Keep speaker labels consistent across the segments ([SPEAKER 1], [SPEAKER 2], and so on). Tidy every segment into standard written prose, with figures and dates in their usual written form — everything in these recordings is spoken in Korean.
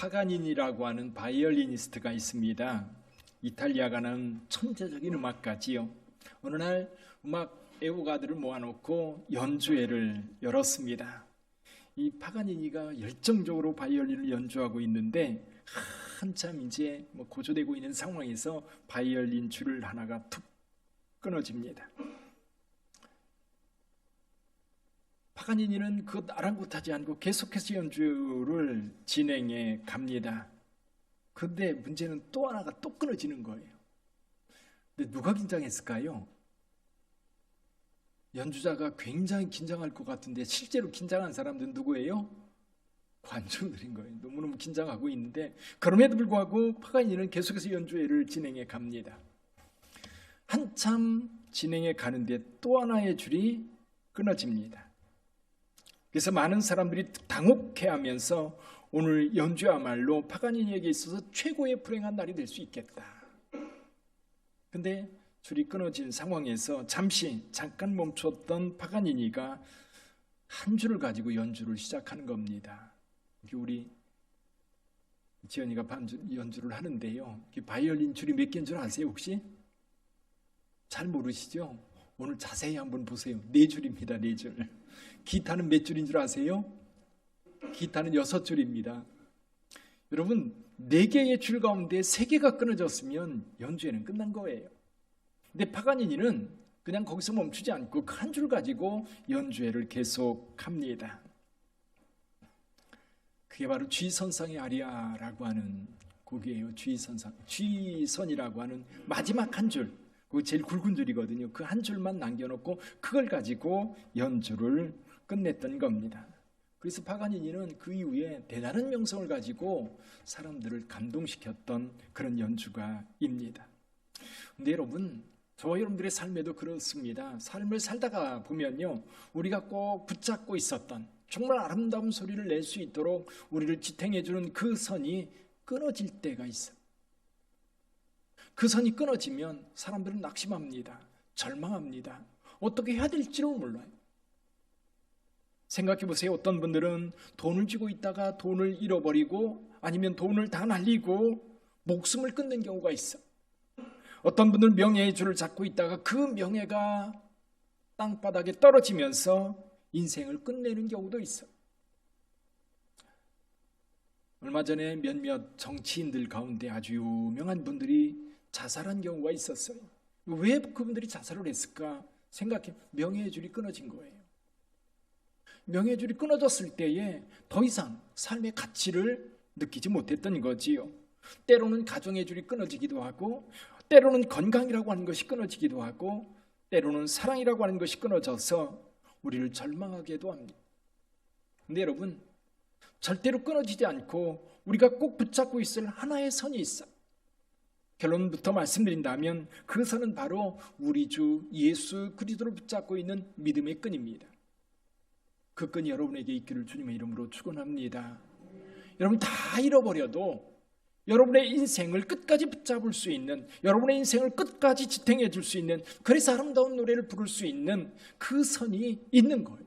[SPEAKER 1] 파가니니라고 하는 바이올리니스트가 있습니다. 이탈리아가는 천재적인 음악가지요. 어느 날 음악 애호가들을 모아놓고 연주회를 열었습니다. 이 파가니니가 열정적으로 바이올린을 연주하고 있는데 한참 이제 고조되고 있는 상황에서 바이올린 줄을 하나가 툭 끊어집니다. 파가니니는 그것 아랑곳하지 않고 계속해서 연주를 진행해 갑니다. 그런데 문제는 또 하나가 또 끊어지는 거예요. 근데 누가 긴장했을까요? 연주자가 굉장히 긴장할 것 같은데 실제로 긴장한 사람들은 누구예요? 관중들인 거예요. 너무너무 긴장하고 있는데 그럼에도 불구하고 파가니니는 계속해서 연주회를 진행해 갑니다. 한참 진행해 가는데 또 하나의 줄이 끊어집니다. 그래서 많은 사람들이 당혹해하면서 오늘 연주야말로 파가니니에게 있어서 최고의 불행한 날이 될 수 있겠다. 근데 줄이 끊어진 상황에서 잠깐 멈췄던 파가니니가 한 줄을 가지고 연주를 시작하는 겁니다. 우리 지연이가 연주를 하는데요. 바이올린 줄이 몇 개인 줄 아세요 혹시? 잘 모르시죠? 오늘 자세히 한번 보세요. 4줄입니다. 4줄. 기타는 몇 줄인 줄 아세요? 기타는 6줄입니다. 여러분 4개의 줄 가운데 3개가 끊어졌으면 연주회는 끝난 거예요. 근데 파가니니는 그냥 거기서 멈추지 않고 그 한 줄 가지고 연주회를 계속합니다. 그게 바로 G선상의 아리아라고 하는 곡이에요. G선이라고 하는 마지막 한 줄, 그거 제일 굵은 줄이거든요. 그 한 줄만 남겨놓고 그걸 가지고 연주를 끝냈던 겁니다. 그래서 파가니니는 그 이후에 대단한 명성을 가지고 사람들을 감동시켰던 그런 연주가입니다. 근데 여러분, 저와 여러분들의 삶에도 그렇습니다. 삶을 살다가 보면요, 우리가 꼭 붙잡고 있었던 정말 아름다운 소리를 낼 수 있도록 우리를 지탱해주는 그 선이 끊어질 때가 있어요. 그 선이 끊어지면 사람들은 낙심합니다. 절망합니다. 어떻게 해야 될지를 몰라요. 생각해 보세요. 어떤 분들은 돈을 쥐고 있다가 돈을 잃어버리고 아니면 돈을 다 날리고 목숨을 끊는 경우가 있어. 어떤 분들은 명예의 줄을 잡고 있다가 그 명예가 땅바닥에 떨어지면서 인생을 끝내는 경우도 있어. 얼마 전에 몇몇 정치인들 가운데 아주 유명한 분들이 자살한 경우가 있었어요. 왜 그분들이 자살을 했을까? 생각해, 명예의 줄이 끊어진 거예요. 명예의 줄이 끊어졌을 때에 더 이상 삶의 가치를 느끼지 못했던 거지요. 때로는 가정의 줄이 끊어지기도 하고, 때로는 건강이라고 하는 것이 끊어지기도 하고, 때로는 사랑이라고 하는 것이 끊어져서 우리를 절망하게도 합니다. 근데 여러분, 절대로 끊어지지 않고 우리가 꼭 붙잡고 있을 하나의 선이 있어. 결론부터 말씀드린다면 그 선은 바로 우리 주 예수 그리스도를 붙잡고 있는 믿음의 끈입니다. 그 끈이 여러분에게 있기를 주님의 이름으로 축원합니다. 여러분 다 잃어버려도 여러분의 인생을 끝까지 붙잡을 수 있는, 여러분의 인생을 끝까지 지탱해 줄 수 있는, 그래서 아름다운 노래를 부를 수 있는 그 선이 있는 거예요.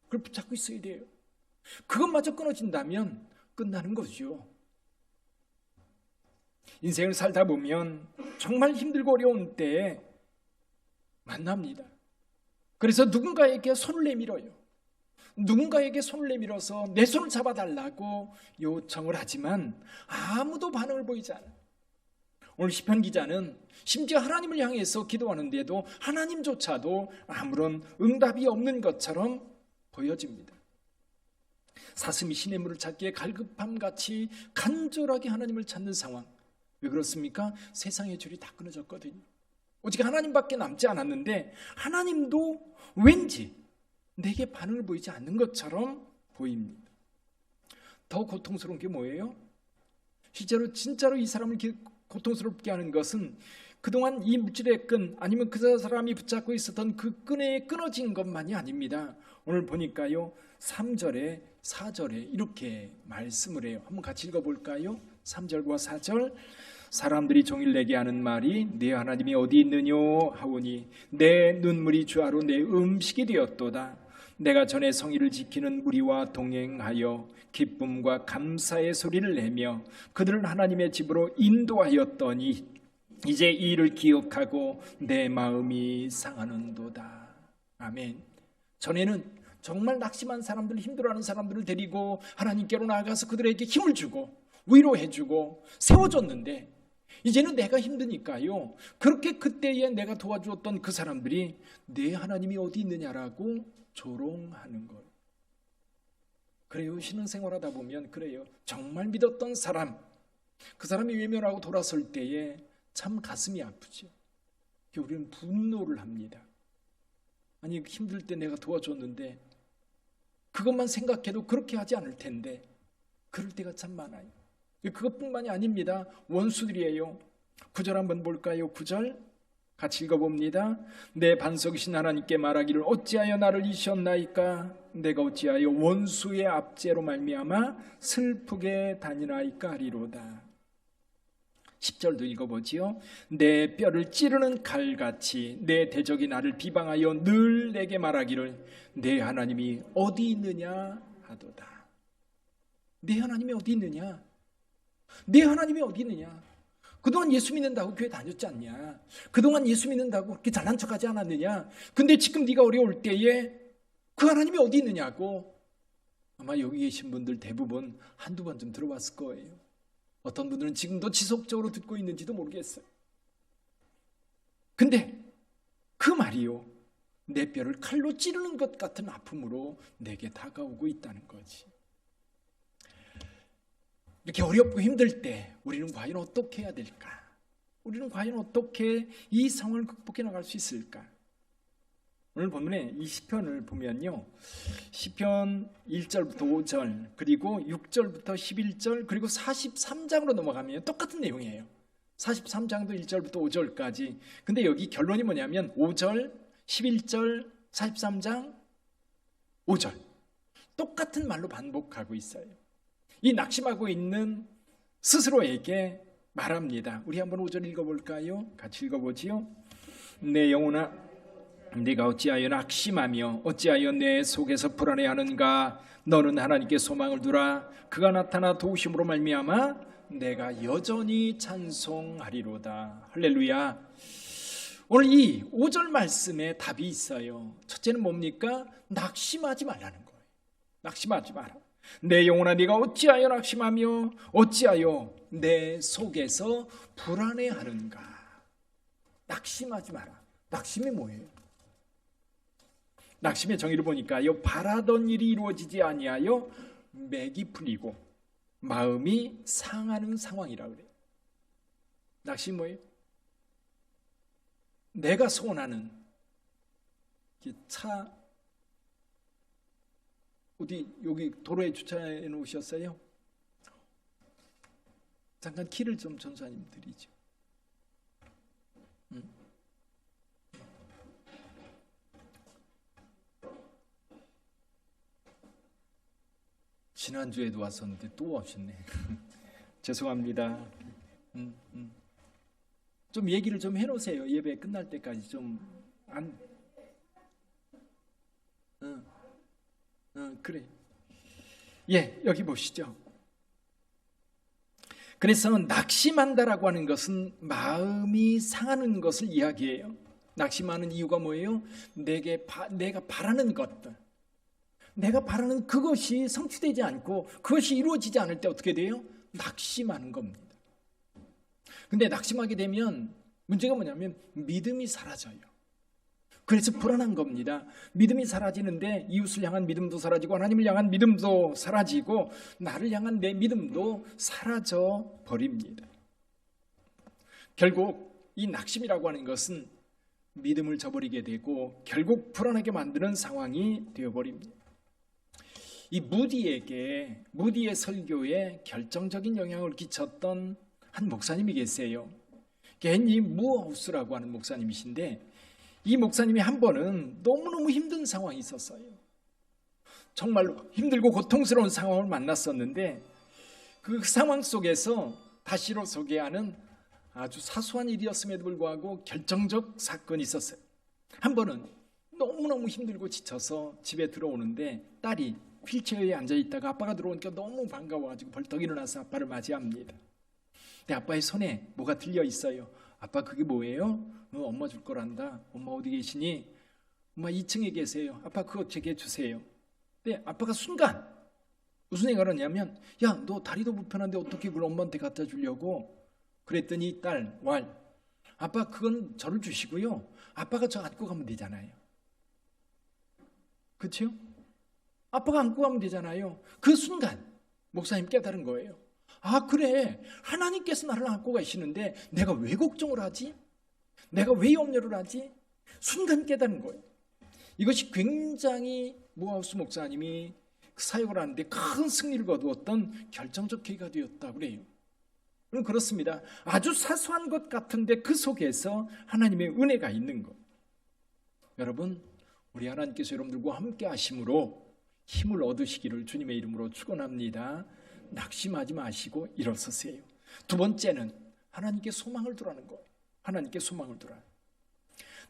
[SPEAKER 1] 그걸 붙잡고 있어야 돼요. 그것마저 끊어진다면 끝나는 거죠. 인생을 살다 보면 정말 힘들고 어려운 때에 만납니다. 그래서 누군가에게 손을 내밀어요. 누군가에게 손을 내밀어서 내 손을 잡아달라고 요청을 하지만 아무도 반응을 보이지 않아요. 오늘 시편 기자는 심지어 하나님을 향해서 기도하는데도 하나님조차도 아무런 응답이 없는 것처럼 보여집니다. 사슴이 시냇물을 찾기에 갈급함같이 간절하게 하나님을 찾는 상황. 왜 그렇습니까? 세상의 줄이 다 끊어졌거든요. 오직 하나님밖에 남지 않았는데 하나님도 왠지 내게 반응을 보이지 않는 것처럼 보입니다. 더 고통스러운 게 뭐예요? 실제로 진짜로 이 사람을 고통스럽게 하는 것은 그동안 이 물질의 끈 아니면 그 사람이 붙잡고 있었던 그 끈에 끊어진 것만이 아닙니다. 오늘 보니까요 3절에 4절에 이렇게 말씀을 해요. 한번 같이 읽어볼까요? 3절과 4절. 사람들이 종일 내게 하는 말이 네 하나님이 어디 있느뇨 하오니 내 눈물이 주하로 내 음식이 되었도다. 내가 전에 성의를 지키는 무리와 동행하여 기쁨과 감사의 소리를 내며 그들을 하나님의 집으로 인도하였더니 이제 이 일을 기억하고 내 마음이 상하는도다. 아멘. 전에는 정말 낙심한 사람들, 힘들어하는 사람들을 데리고 하나님께로 나아가서 그들에게 힘을 주고 위로해주고 세워줬는데, 이제는 내가 힘드니까요, 그렇게 그때에 내가 도와주었던 그 사람들이 내 하나님이 어디 있느냐라고 조롱하는 거예요. 그래요. 신앙생활하다 보면 그래요. 정말 믿었던 사람, 그 사람이 외면하고 돌아설 때에 참 가슴이 아프죠. 우리는 분노를 합니다. 아니, 힘들 때 내가 도와줬는데 그것만 생각해도 그렇게 하지 않을 텐데, 그럴 때가 참 많아요. 그것뿐만이 아닙니다. 원수들이에요. 9절 한번 볼까요? 9절 같이 읽어봅니다. 내 반석이신 하나님께 말하기를 어찌하여 나를 잊으셨나이까? 내가 어찌하여 원수의 압제로 말미암아 슬프게 다니나이까 하리로다. 10절도 읽어보지요. 내 뼈를 찌르는 칼같이 내 대적이 나를 비방하여 늘 내게 말하기를 내 하나님이 어디 있느냐 하도다. 내 하나님이 어디 있느냐? 내 하나님이 어디 있느냐? 그동안 예수 믿는다고 교회 다녔지 않냐? 그동안 예수 믿는다고 그렇게 잘난 척하지 않았느냐? 근데 지금 네가 어려울 때에 그 하나님이 어디 있느냐고. 아마 여기 계신 분들 대부분 한두 번 좀 들어봤을 거예요. 어떤 분들은 지금도 지속적으로 듣고 있는지도 모르겠어요. 근데 그 말이요, 내 뼈를 칼로 찌르는 것 같은 아픔으로 내게 다가오고 있다는 거지. 이렇게 어렵고 힘들 때 우리는 과연 어떻게 해야 될까? 우리는 과연 어떻게 이 상황을 극복해 나갈 수 있을까? 오늘 본문에 이 시편을 보면요, 시편 1절부터 5절, 그리고 6절부터 11절, 그리고 43장으로 넘어가면 똑같은 내용이에요. 43장도 1절부터 5절까지. 근데 여기 결론이 뭐냐면 5절, 11절, 43장, 5절 똑같은 말로 반복하고 있어요. 이 낙심하고 있는 스스로에게 말합니다. 우리 한번 5절 읽어볼까요? 같이 읽어보지요. 내 영혼아, 네가 어찌하여 낙심하며 어찌하여 내 속에서 불안해하는가? 너는 하나님께 소망을 두라. 그가 나타나 도우심으로 말미암아 내가 여전히 찬송하리로다. 할렐루야. 오늘 이 5절 말씀에 답이 있어요. 첫째는 뭡니까? 낙심하지 말라는 거예요. 낙심하지 마라. 내 영혼아, 네가 어찌하여 낙심하며 어찌하여 내 속에서 불안해하는가? 낙심하지 마라. 낙심이 뭐예요? 낙심의 정의를 보니까요, 바라던 일이 이루어지지 아니하여 맥이 풀리고 마음이 상하는 상황이라고 그래요. 낙심이 뭐예요? 내가 소원하는 차, 어디 여기 도로에 주차해 놓으셨어요? 잠깐 키를 좀 전사님 드리죠. 지난주에도 왔었는데 또 오셨네. 죄송합니다. 좀 얘기를 좀 해놓으세요. 예배 끝날 때까지 좀 안. 그래. 예, 여기 보시죠. 그래서 낙심한다라고 하는 것은 마음이 상하는 것을 이야기해요. 낙심하는 이유가 뭐예요? 내가 바라는 것들, 내가 바라는 그것이 성취되지 않고 그것이 이루어지지 않을 때 어떻게 돼요? 낙심하는 겁니다. 근데 낙심하게 되면 문제가 뭐냐면 믿음이 사라져요. 그래서 불안한 겁니다. 믿음이 사라지는데 이웃을 향한 믿음도 사라지고 하나님을 향한 믿음도 사라지고 나를 향한 내 믿음도 사라져 버립니다. 결국 이 낙심이라고 하는 것은 믿음을 저버리게 되고 결국 불안하게 만드는 상황이 되어버립니다. 이 무디의 설교에 결정적인 영향을 끼쳤던 한 목사님이 계세요. 헨리 무하우스라고 하는 목사님이신데, 이 목사님이 한 번은 너무너무 힘든 상황이 있었어요. 정말로 힘들고 고통스러운 상황을 만났었는데, 그 상황 속에서 다시로 소개하는 아주 사소한 일이었음에도 불구하고 결정적 사건이 있었어요. 한 번은 너무너무 힘들고 지쳐서 집에 들어오는데 딸이 휠체어에 앉아있다가 아빠가 들어오니까 너무 반가워가지고 벌떡 일어나서 아빠를 맞이합니다. 근데 아빠의 손에 뭐가 들려 있어요. 아빠 그게 뭐예요? 엄마 줄 거란다. 엄마 어디 계시니? 엄마 2층에 계세요. 아빠 그거 제게 주세요. 근데 아빠가 순간 무슨 생각을 하냐면, 야, 너 다리도 불편한데 어떻게 그걸 엄마한테 갖다 주려고? 그랬더니 딸, 아빠 그건 저를 주시고요. 아빠가 저 안고 가면 되잖아요. 그렇죠? 아빠가 안고 가면 되잖아요. 그 순간 목사님 깨달은 거예요. 아, 그래. 하나님께서 나를 안고 가시는데 내가 왜 걱정을 하지? 내가 왜 염려를 하지? 순간 깨달은 거예요. 이것이 굉장히 모하우스 목사님이 사역을 하는데 큰 승리를 거두었던 결정적 계기가 되었다고 그래요. 그렇습니다. 아주 사소한 것 같은데 그 속에서 하나님의 은혜가 있는 것. 여러분, 우리 하나님께서 여러분들과 함께 하심으로 힘을 얻으시기를 주님의 이름으로 축원합니다. 낙심하지 마시고 일어서세요. 두 번째는 하나님께 소망을 두라는 거예요. 하나님께 소망을 두라.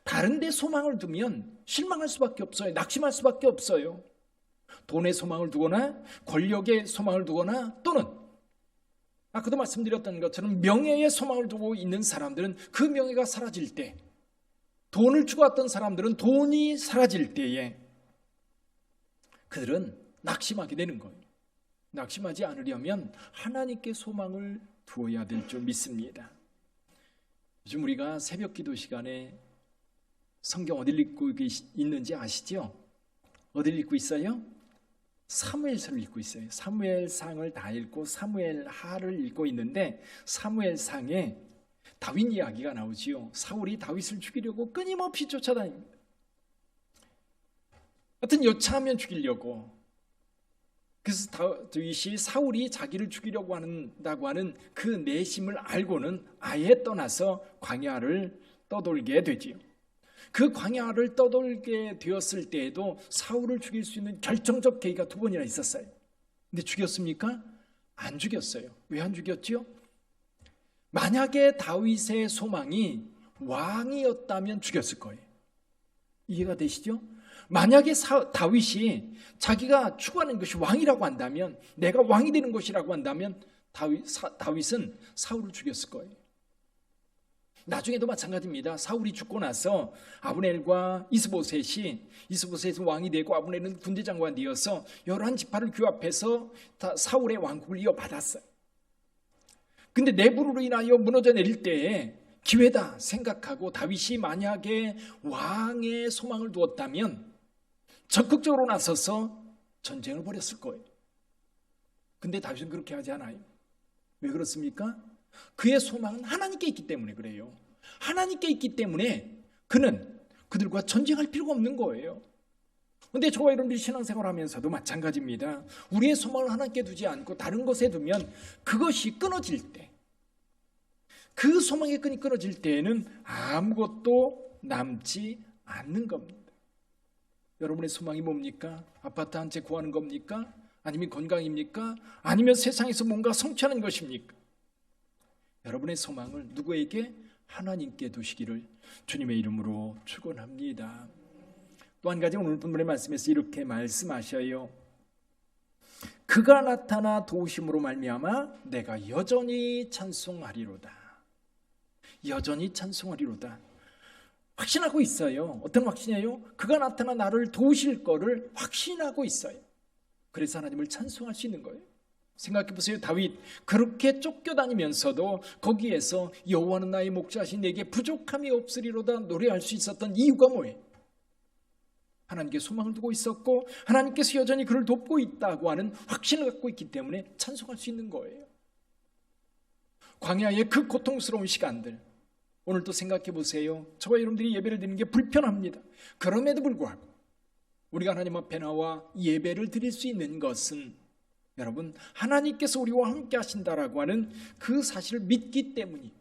[SPEAKER 1] 다른 데 소망을 두면 실망할 수밖에 없어요. 낙심할 수밖에 없어요. 돈에 소망을 두거나 권력에 소망을 두거나 또는 아까도 말씀드렸던 것처럼 명예에 소망을 두고 있는 사람들은 그 명예가 사라질 때, 돈을 추구했던 사람들은 돈이 사라질 때에 그들은 낙심하게 되는 거예요. 낙심하지 않으려면 하나님께 소망을 두어야 될 줄 믿습니다. 요즘 우리가 새벽 기도 시간에 성경 어딜 읽고 있는지 아시죠? 어딜 읽고 있어요? 사무엘서를 읽고 있어요. 사무엘상을 다 읽고 사무엘하를 읽고 있는데 사무엘상에 다윗 이야기가 나오지요. 사울이 다윗을 죽이려고 끊임없이 쫓아다닙니다. 하여튼 여차하면 죽이려고. 그래서 다윗이 사울이 자기를 죽이려고 한다고 하는 그 내심을 알고는 아예 떠나서 광야를 떠돌게 되지요. 그 광야를 떠돌게 되었을 때에도 사울을 죽일 수 있는 결정적 계기가 두 번이나 있었어요. 근데 죽였습니까? 안 죽였어요. 왜 안 죽였지요? 만약에 다윗의 소망이 왕이었다면 죽였을 거예요. 이해가 되시죠? 만약에 다윗이 자기가 추구하는 것이 왕이라고 한다면, 내가 왕이 되는 것이라고 한다면 다윗은 사울을 죽였을 거예요. 나중에도 마찬가지입니다. 사울이 죽고 나서 아브넬과 이스보셋이 왕이 되고 아브넬은 군대장관이 되어서 11지파를 규합해서 사울의 왕국을 이어받았어요. 근데 내부로 인하여 무너져 내릴 때에 기회다 생각하고 다윗이 만약에 왕의 소망을 두었다면 적극적으로 나서서 전쟁을 벌였을 거예요. 근데 다윗은 그렇게 하지 않아요. 왜 그렇습니까? 그의 소망은 하나님께 있기 때문에 그래요. 하나님께 있기 때문에 그는 그들과 전쟁할 필요가 없는 거예요. 그런데 저와 여러분들이 신앙생활을 하면서도 마찬가지입니다. 우리의 소망을 하나님께 두지 않고 다른 것에 두면 그것이 끊어질 때, 그 소망의 끈이 끊어질 때에는 아무것도 남지 않는 겁니다. 여러분의 소망이 뭡니까? 아파트 한 채 구하는 겁니까? 아니면 건강입니까? 아니면 세상에서 뭔가 성취하는 것입니까? 여러분의 소망을 누구에게? 하나님께 두시기를 주님의 이름으로 축원합니다. 또 한 가지 오늘 본문의 말씀에서 이렇게 말씀하셔요. 그가 나타나 도우심으로 말미암아 내가 여전히 찬송하리로다. 여전히 찬송하리로다. 확신하고 있어요. 어떤 확신이에요? 그가 나타나 나를 도우실 거를 확신하고 있어요. 그래서 하나님을 찬송할 수 있는 거예요. 생각해 보세요. 다윗 그렇게 쫓겨다니면서도 거기에서 여호와는 나의 목자신 내게 부족함이 없으리로다 노래할 수 있었던 이유가 뭐예요? 하나님께 소망을 두고 있었고 하나님께서 여전히 그를 돕고 있다고 하는 확신을 갖고 있기 때문에 찬송할 수 있는 거예요. 광야의 그 고통스러운 시간들 오늘 또 생각해 보세요. 저와 여러분들이 예배를 드리는 게 불편합니다. 그럼에도 불구하고 우리가 하나님 앞에 나와 예배를 드릴 수 있는 것은 여러분 하나님께서 우리와 함께 하신다라고 하는 그 사실을 믿기 때문이에요.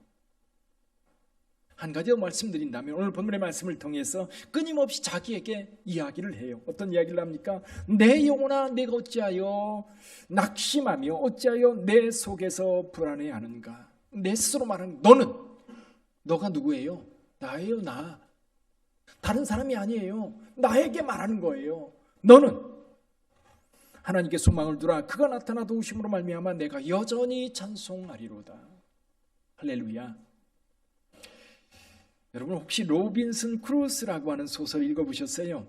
[SPEAKER 1] 한 가지 더 말씀드린다면 오늘 본문의 말씀을 통해서 끊임없이 자기에게 이야기를 해요. 어떤 이야기를 합니까? 내 영혼아 내가 어찌하여 낙심하며 어찌하여 내 속에서 불안해하는가. 내 스스로 말하는 너가 누구예요? 나예요. 다른 사람이 아니에요. 나에게 말하는 거예요. 너는 하나님께 소망을 두라. 그가 나타나 도우심으로 말미암아 내가 여전히 찬송하리로다. 할렐루야. 여러분 혹시 로빈슨 크루소라고 하는 소설 읽어보셨어요?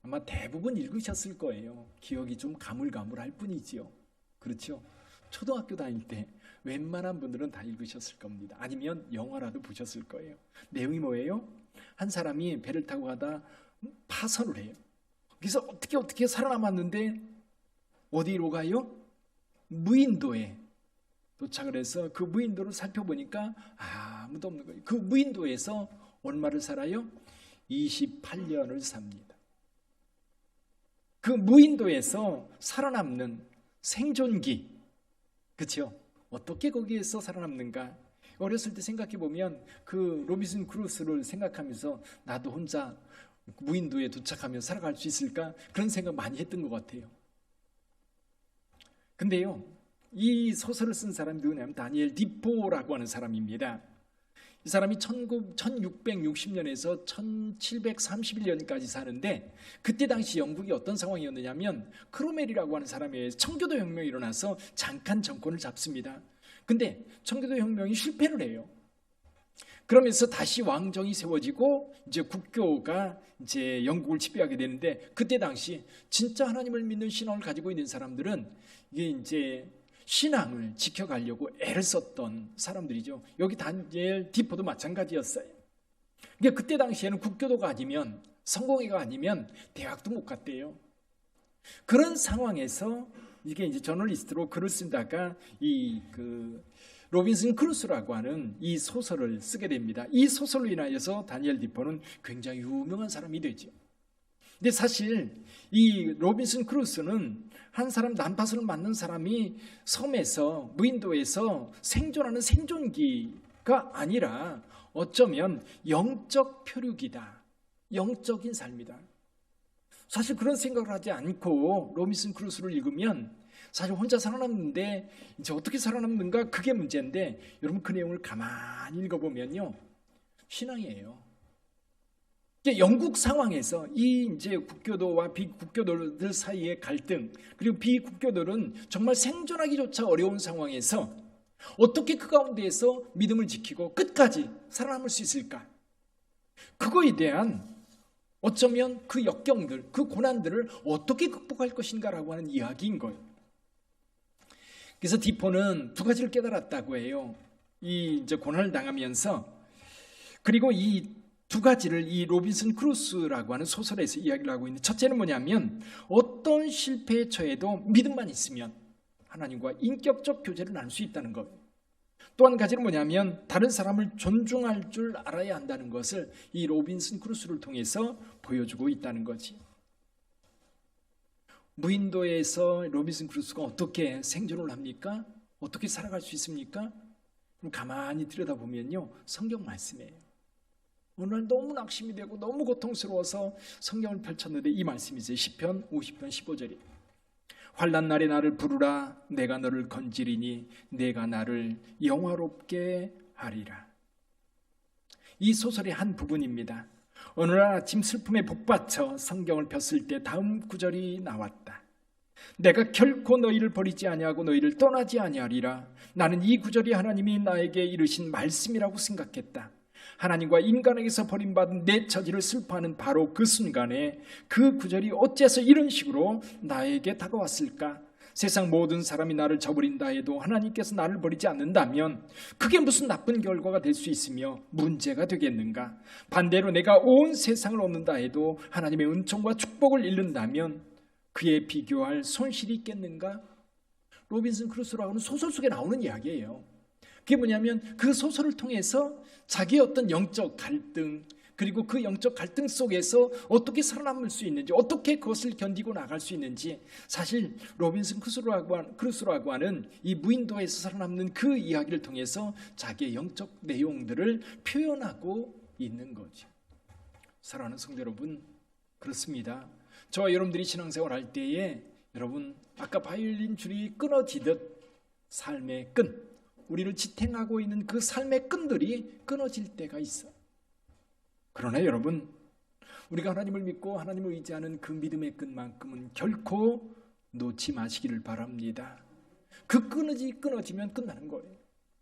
[SPEAKER 1] 아마 대부분 읽으셨을 거예요. 기억이 좀 가물가물할 뿐이지요. 그렇죠? 초등학교 다닐 때 웬만한 분들은 다 읽으셨을 겁니다. 아니면 영화라도 보셨을 거예요. 내용이 뭐예요? 한 사람이 배를 타고 가다 파선을 해요. 그래서 어떻게 살아남았는데 어디로 가요? 무인도에 도착을 해서 그 무인도를 살펴보니까 아무도 없는 거예요. 그 무인도에서 얼마를 살아요? 28년을 삽니다. 그 무인도에서 살아남는 생존기, 그렇죠? 어떻게 거기에서 살아남는가? 어렸을 때 생각해 보면 그 로빈슨 크루소를 생각하면서 나도 혼자 무인도에 도착하면 살아갈 수 있을까? 그런 생각 많이 했던 것 같아요. 근데요, 이 소설을 쓴 사람이 누구냐면 다니엘 디포라고 하는 사람입니다. 이 사람이 1660년에서 1731년까지 사는데 그때 당시 영국이 어떤 상황이었느냐면 크로멜이라고 하는 사람에 의해서 청교도 혁명이 일어나서 잠깐 정권을 잡습니다. 근데 청교도 혁명이 실패를 해요. 그러면서 다시 왕정이 세워지고 이제 국교가 이제 영국을 지배하게 되는데 그때 당시 진짜 하나님을 믿는 신앙을 가지고 있는 사람들은 이게 이제 신앙을 지켜가려고 애를 썼던 사람들이죠. 여기 다니엘 디포도 마찬가지였어요. 그러니까 그때 당시에는 국교도가 아니면 성공회가 아니면 대학도 못 갔대요. 그런 상황에서 이게 이제 저널리스트로 글을 쓰다가 로빈슨 크루소라고 하는 이 소설을 쓰게 됩니다. 이 소설로 인하여서 다니엘 디포는 굉장히 유명한 사람이 되죠. 근데 사실 이 로빈슨 크루소는 한 사람 난파선을 맞는 사람이 섬에서 무인도에서 생존하는 생존기가 아니라 어쩌면 영적 표류기다. 영적인 삶이다. 사실 그런 생각을 하지 않고 로빈슨 크루소를 읽으면 사실 혼자 살아남는데 이제 어떻게 살아남는가 그게 문제인데 여러분 그 내용을 가만히 읽어보면요 신앙이에요. 영국 상황에서 이 이제 국교도와 비국교도들 사이의 갈등 그리고 비국교도는 정말 생존하기조차 어려운 상황에서 어떻게 그 가운데에서 믿음을 지키고 끝까지 살아남을 수 있을까? 그거에 대한 어쩌면 그 역경들, 그 고난들을 어떻게 극복할 것인가라고 하는 이야기인 거예요. 그래서 디포는 두 가지를 깨달았다고 해요. 이 이제 고난을 당하면서 그리고 이 두 가지를 이 로빈슨 크루소라고 하는 소설에서 이야기를 하고 있는데 첫째는 뭐냐면 어떤 실패에 처해도 믿음만 있으면 하나님과 인격적 교제를 나눌 수 있다는 것. 또 한 가지는 뭐냐면 다른 사람을 존중할 줄 알아야 한다는 것을 이 로빈슨 크루소를 통해서 보여주고 있다는 거지. 무인도에서 로빈슨 크루소가 어떻게 생존을 합니까? 어떻게 살아갈 수 있습니까? 그럼 가만히 들여다보면요 성경 말씀이에요. 어느 날 너무 낙심이 되고 너무 고통스러워서 성경을 펼쳤는데 이 말씀이 있어요. 시편 50편 15절이 환난 날에 나를 부르라 내가 너를 건지리니 내가 나를 영화롭게 하리라. 이 소설의 한 부분입니다. 어느 날 아침 슬픔에 복받쳐 성경을 폈을 때 다음 구절이 나왔다. 내가 결코 너희를 버리지 아니하고 너희를 떠나지 아니하리라. 나는 이 구절이 하나님이 나에게 이르신 말씀이라고 생각했다. 하나님과 인간에게서 버림받은 내 처지를 슬퍼하는 바로 그 순간에 그 구절이 어째서 이런 식으로 나에게 다가왔을까? 세상 모든 사람이 나를 저버린다 해도 하나님께서 나를 버리지 않는다면 그게 무슨 나쁜 결과가 될 수 있으며 문제가 되겠는가? 반대로 내가 온 세상을 얻는다 해도 하나님의 은총과 축복을 잃는다면 그에 비교할 손실이 있겠는가? 로빈슨 크루소라고 하는 소설 속에 나오는 이야기예요. 그게 뭐냐면 그 소설을 통해서 자기의 어떤 영적 갈등 그리고 그 영적 갈등 속에서 어떻게 살아남을 수 있는지 어떻게 그것을 견디고 나갈 수 있는지 사실 로빈슨 크루소라고 하는 이 무인도에서 살아남는 그 이야기를 통해서 자기의 영적 내용들을 표현하고 있는 거죠. 사랑하는 성도 여러분 그렇습니다. 저와 여러분들이 신앙생활 할 때에 여러분 아까 바이올린 줄이 끊어지듯 삶의 끈 우리를 지탱하고 있는 그 삶의 끈들이 끊어질 때가 있어. 그러나 여러분, 우리가 하나님을 믿고 하나님을 의지하는 그 믿음의 끈만큼은 결코 놓지 마시기를 바랍니다. 그 끈이 끊어지면 끝나는 거예요.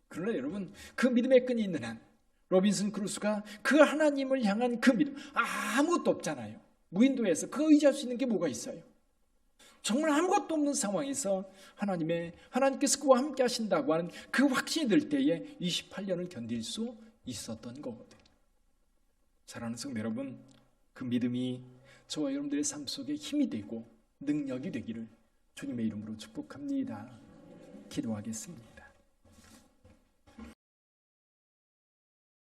[SPEAKER 1] 그러나 여러분, 그 믿음의 끈이 있는 한, 로빈슨 크루소가 그 하나님을 향한 그 믿음, 아무것도 없잖아요. 무인도에서 그 의지할 수 있는 게 뭐가 있어요? 정말 아무것도 없는 상황에서 하나님께서 그와 함께 하신다고 하는 그 확신이 들 때에 28년을 견딜 수 있었던 거거든요. 사랑하는 성도 여러분, 그 믿음이 저와 여러분들의 삶 속에 힘이 되고 능력이 되기를 주님의 이름으로 축복합니다. 기도하겠습니다.